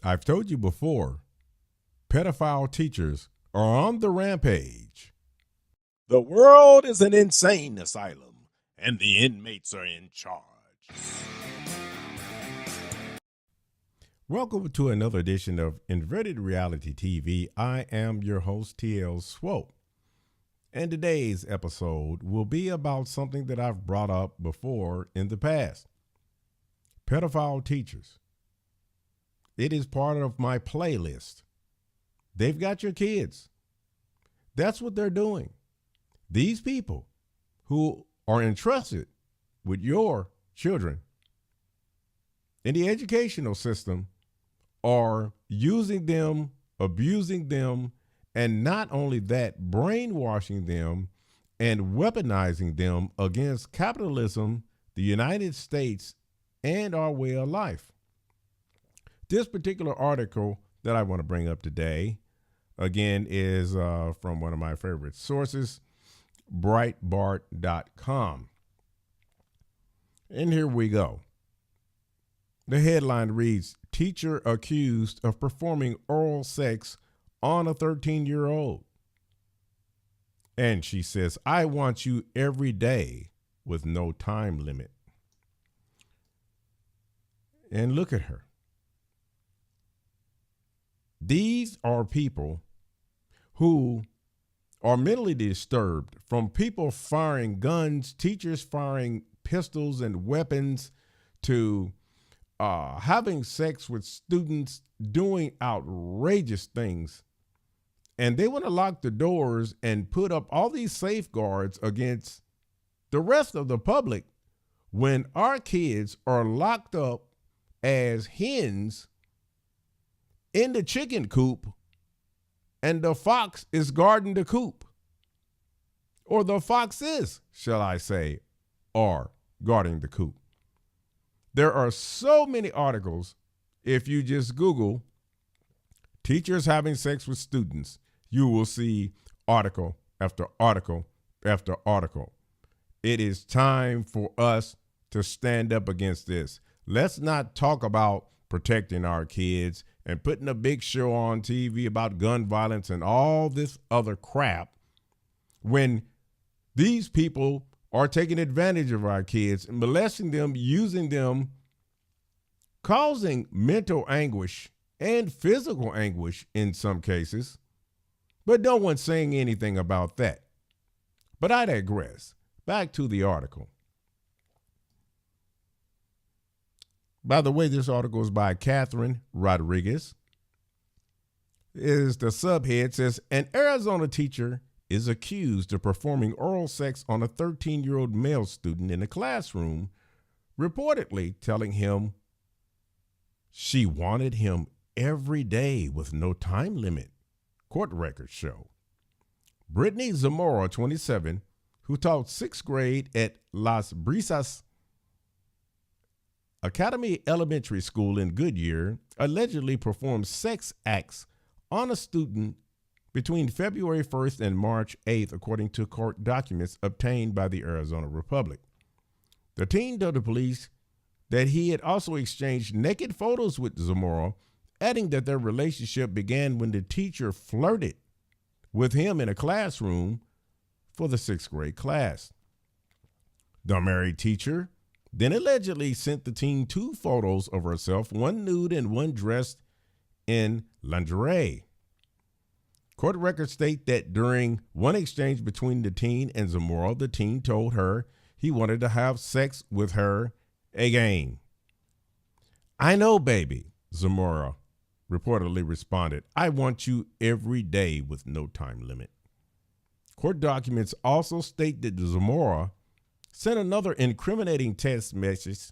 I've told you before, pedophile teachers are on the rampage. The world is an insane asylum, and the inmates are in charge. Welcome to another edition of Inverted Reality TV. I am your host, TL Swope. And today's episode will be about something that I've brought up before in the past. Pedophile teachers. It is part of my playlist. They've got your kids. That's what they're doing. These people who are entrusted with your children in the educational system are using them, abusing them, and not only that, brainwashing them and weaponizing them against capitalism, the United States, and our way of life. This particular article that I want to bring up today, again, is from one of my favorite sources, Breitbart.com. And here we go. The headline reads, "Teacher accused of performing oral sex on a 13-year-old. And she says, I want you every day with no time limit." And look at her. These are people who are mentally disturbed from people firing guns, teachers firing pistols and weapons, to having sex with students, doing outrageous things. And they want to lock the doors and put up all these safeguards against the rest of the public when our kids are locked up as hens in the chicken coop and the fox is guarding the coop. Or the foxes, shall I say, are guarding the coop. There are so many articles. If you just Google teachers having sex with students, you will see article after article after article. It is time for us to stand up against this. Let's not talk about protecting our kids and putting a big show on TV about gun violence and all this other crap when these people are taking advantage of our kids, molesting them, using them, causing mental anguish and physical anguish in some cases. But no one's saying anything about that. But I digress. Back to the article. By the way, this article is by Catherine Rodriguez. The subhead says, an Arizona teacher is accused of performing oral sex on a 13-year-old male student in a classroom, reportedly telling him she wanted him every day with no time limit, court records show. Brittany Zamora, 27, who taught sixth grade at Las Brisas Academy Elementary School in Goodyear, allegedly performed sex acts on a student between February 1st and March 8th, according to court documents obtained by the Arizona Republic. The teen told the police that he had also exchanged naked photos with Zamora, adding that their relationship began when the teacher flirted with him in a classroom for the sixth grade class. The married teacher then allegedly sent the teen two photos of herself, one nude and one dressed in lingerie. Court records state that during one exchange between the teen and Zamora, the teen told her he wanted to have sex with her again. I know, baby, Zamora reportedly responded. I want you every day with no time limit. Court documents also state that Zamora sent another incriminating text message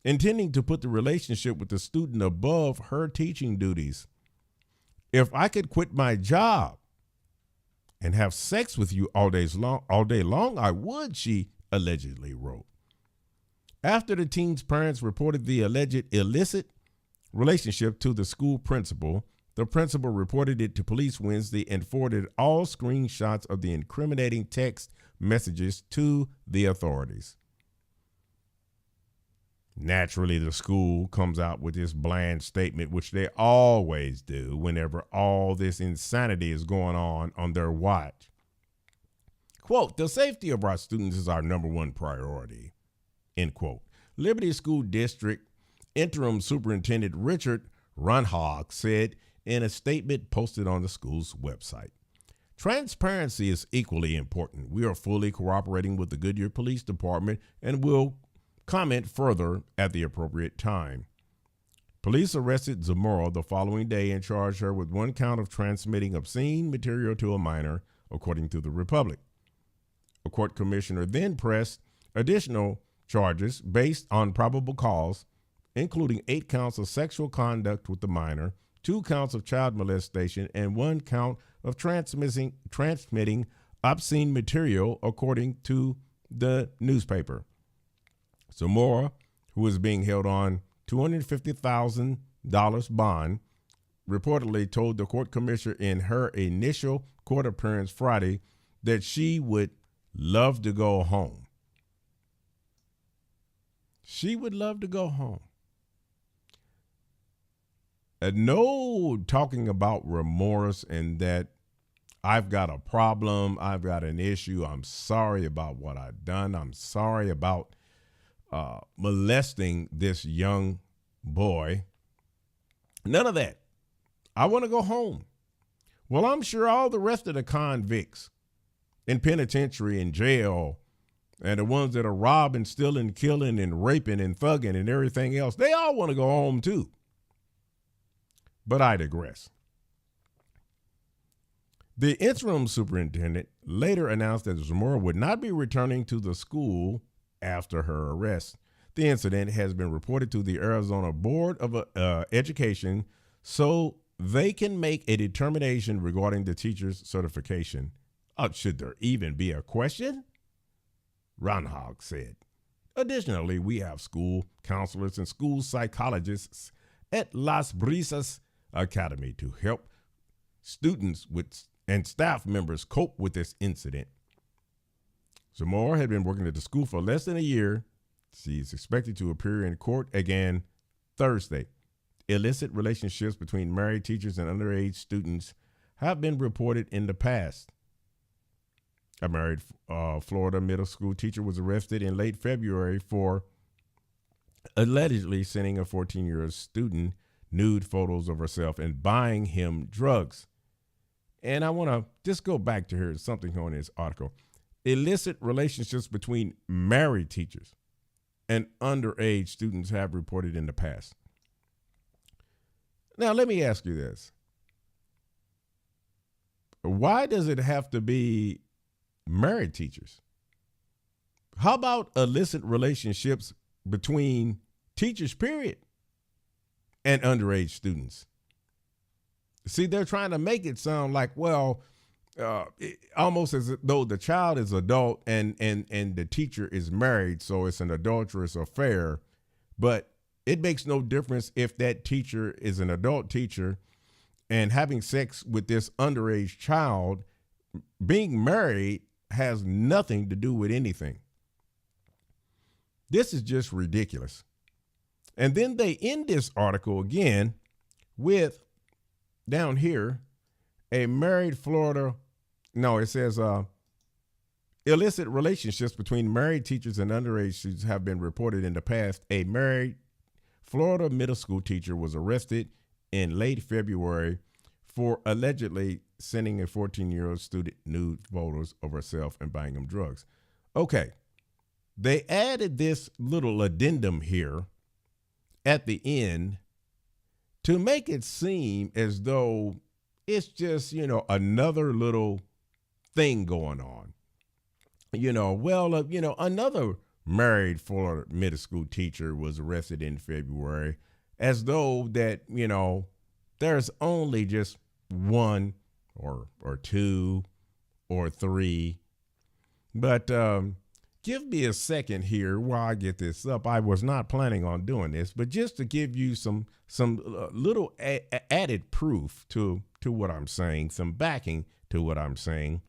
intending to put the relationship with the student above her teaching duties. If I could quit my job and have sex with you all day long, I would, she allegedly wrote. After the teen's parents reported the alleged illicit relationship to the school principal, the principal reported it to police Wednesday and forwarded all screenshots of the incriminating text messages to the authorities. Naturally, the school comes out with this bland statement, which they always do whenever all this insanity is going on their watch. Quote, "The safety of our students is our number one priority," end quote. Liberty School District Interim Superintendent Richard Runhog said in a statement posted on the school's website. "Transparency is equally important. We are fully cooperating with the Goodyear Police Department and will comment further at the appropriate time." Police arrested Zamora the following day and charged her with one count of transmitting obscene material to a minor, according to the Republic. A court commissioner then pressed additional charges based on probable cause, including 8 counts of sexual conduct with the minor, 2 counts of child molestation, and 1 count of transmitting obscene material, according to the newspaper. Zamora, who is being held on $250,000 bond, reportedly told the court commissioner in her initial court appearance Friday that she would love to go home. She would love to go home. No talking about remorse and that I've got a problem, I've got an issue, I'm sorry about what I've done, I'm sorry about molesting this young boy. None of that. I want to go home. Well, I'm sure all the rest of the convicts in penitentiary and jail and the ones that are robbing, stealing, killing, and raping and thugging and everything else, they all want to go home too. But I digress. The interim superintendent later announced that Zamora would not be returning to the school after her arrest. The incident has been reported to the Arizona Board of Education so they can make a determination regarding the teacher's certification. Should there even be a question? Ronhog said. Additionally, we have school counselors and school psychologists at Las Brisas Academy to help students and staff members cope with this incident. Zamora had been working at the school for less than a year. She's expected to appear in court again Thursday. Illicit relationships between married teachers and underage students have been reported in the past. A married Florida middle school teacher was arrested in late February for allegedly sending a 14-year-old student nude photos of herself and buying him drugs. And I want to just go back to here, something on this article. Illicit relationships between married teachers and underage students have reported in the past. Now, let me ask you this. Why does it have to be married teachers? How about illicit relationships between teachers, period, and underage students? See, they're trying to make it sound like, well, almost as though the child is adult and the teacher is married, so it's an adulterous affair. But it makes no difference if that teacher is an adult teacher and having sex with this underage child. Being married has nothing to do with anything. This is just ridiculous. And then they end this article again with, down here, a married Florida, no, it says illicit relationships between married teachers and underage students have been reported in the past. A married Florida middle school teacher was arrested in late February for allegedly sending a 14-year-old student nude photos of herself and buying him drugs. Okay, they added this little addendum here at the end to make it seem as though it's just, another little thing going on. Another married Florida middle school teacher was arrested in February, as though that, there's only just one or two or three. But give me a second here while I get this up. I was not planning on doing this, but just to give you some little added proof to what I'm saying, some backing to what I'm saying.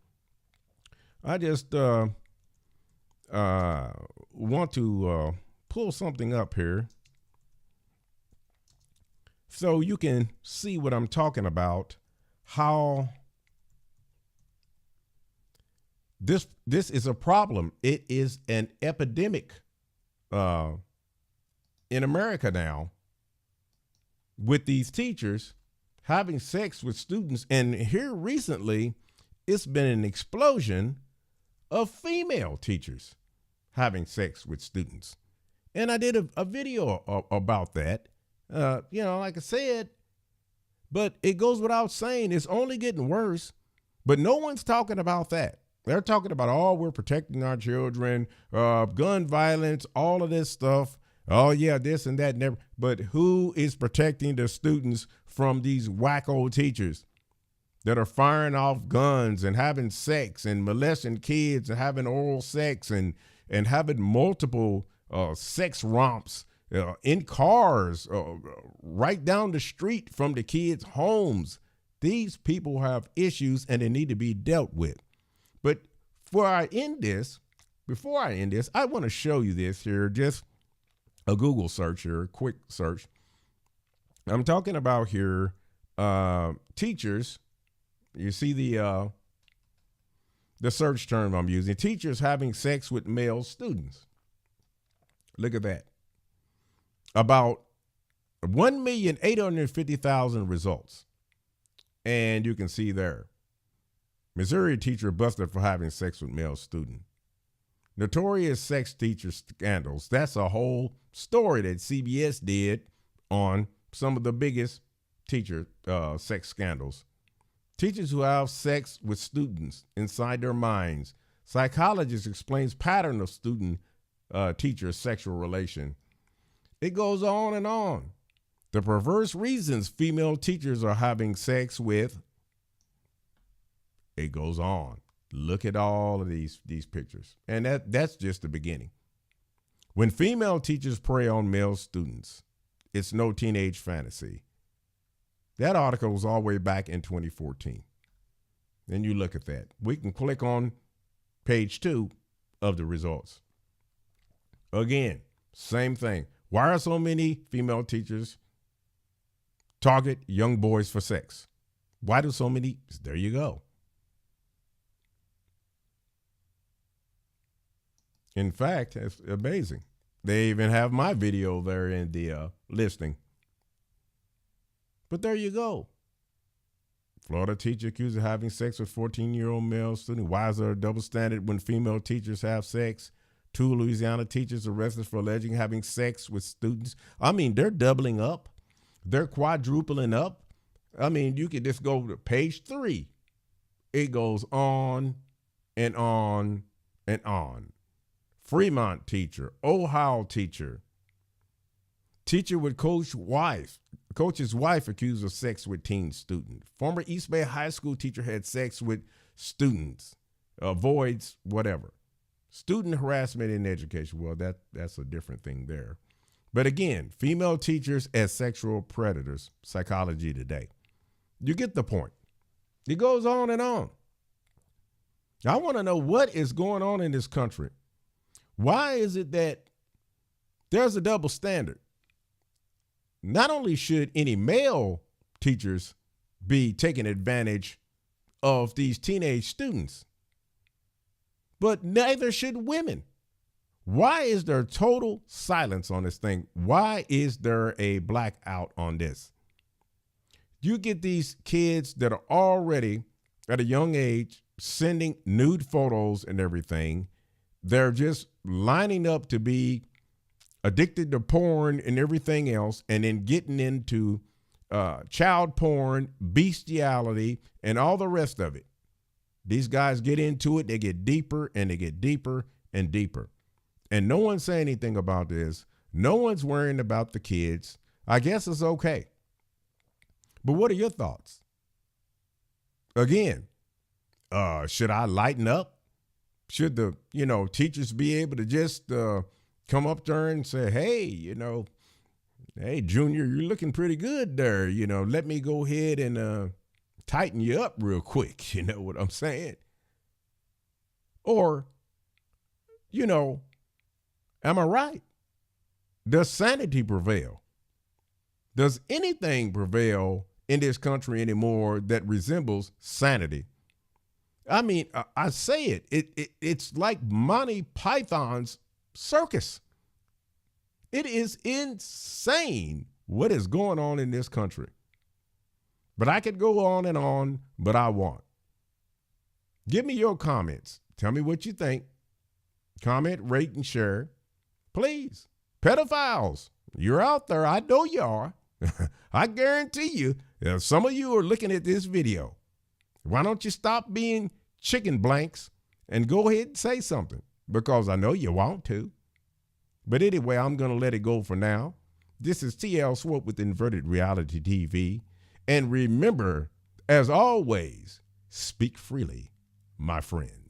I just want to pull something up here so you can see what I'm talking about, how this is a problem. It is an epidemic in America now, with these teachers having sex with students. And here recently, it's been an explosion of female teachers having sex with students. And I did a video about that, like I said, but it goes without saying, it's only getting worse, but no one's talking about that. They're talking about, oh, we're protecting our children, gun violence, all of this stuff. Oh, yeah, this and that. Never. But who is protecting the students from these wacko teachers that are firing off guns and having sex and molesting kids and having oral sex and having multiple sex romps in cars right down the street from the kids' homes? These people have issues and they need to be dealt with. But before I end this, I want to show you this here, just a Google search here, a quick search. I'm talking about here teachers. You see the search term I'm using, teachers having sex with male students. Look at that. About 1,850,000 results. And you can see there, Missouri teacher busted for having sex with male student. Notorious sex teacher scandals. That's a whole story that CBS did on some of the biggest teacher sex scandals. Teachers who have sex with students inside their minds. Psychologist explains pattern of student-teacher sexual relation. It goes on and on. The perverse reasons female teachers are having sex with. It goes on. Look at all of these pictures. And that's just the beginning. When female teachers prey on male students, it's no teenage fantasy. That article was all the way back in 2014. Then you look at that. We can click on page 2 of the results. Again, same thing. Why are so many female teachers target young boys for sex? Why do so many? There you go. In fact, it's amazing. They even have my video there in the listing. But there you go. Florida teacher accused of having sex with 14-year-old male student. Why is there a double standard when female teachers have sex? 2 Louisiana teachers arrested for alleging having sex with students. I mean, they're doubling up. They're quadrupling up. I mean, you could just go to page 3. It goes on and on and on. Fremont teacher, Ohio teacher. Teacher with coach's wife accused of sex with teen student. Former East Bay High School teacher had sex with students. Avoids whatever. Student harassment in education. Well, that's a different thing there. But again, female teachers as sexual predators. Psychology Today. You get the point. It goes on and on. I want to know what is going on in this country. Why is it that there's a double standard? Not only should any male teachers be taking advantage of these teenage students, but neither should women. Why is there total silence on this thing? Why is there a blackout on this? You get these kids that are already at a young age sending nude photos and everything. They're just lining up to be addicted to porn and everything else, and then getting into child porn, bestiality, and all the rest of it. These guys get into it, they get deeper and they get deeper and deeper. And no one's saying anything about this. No one's worrying about the kids. I guess it's okay. But what are your thoughts? Again, should I lighten up? Should the, teachers be able to just come up there and say, hey, hey, Junior, you're looking pretty good there. Let me go ahead and tighten you up real quick. You know what I'm saying? Or, am I right? Does sanity prevail? Does anything prevail in this country anymore that resembles sanity? I mean, I say it's like Monty Python's circus. It is insane what is going on in this country. But I could go on and on, but I won't. Give me your comments. Tell me what you think. Comment, rate, and share. Please. Pedophiles, you're out there. I know you are. I guarantee you, some of you are looking at this video. Why don't you stop being chicken blanks and go ahead and say something? Because I know you want to. But anyway, I'm going to let it go for now. This is TL Swope with Inverted Reality TV. And remember, as always, speak freely, my friend.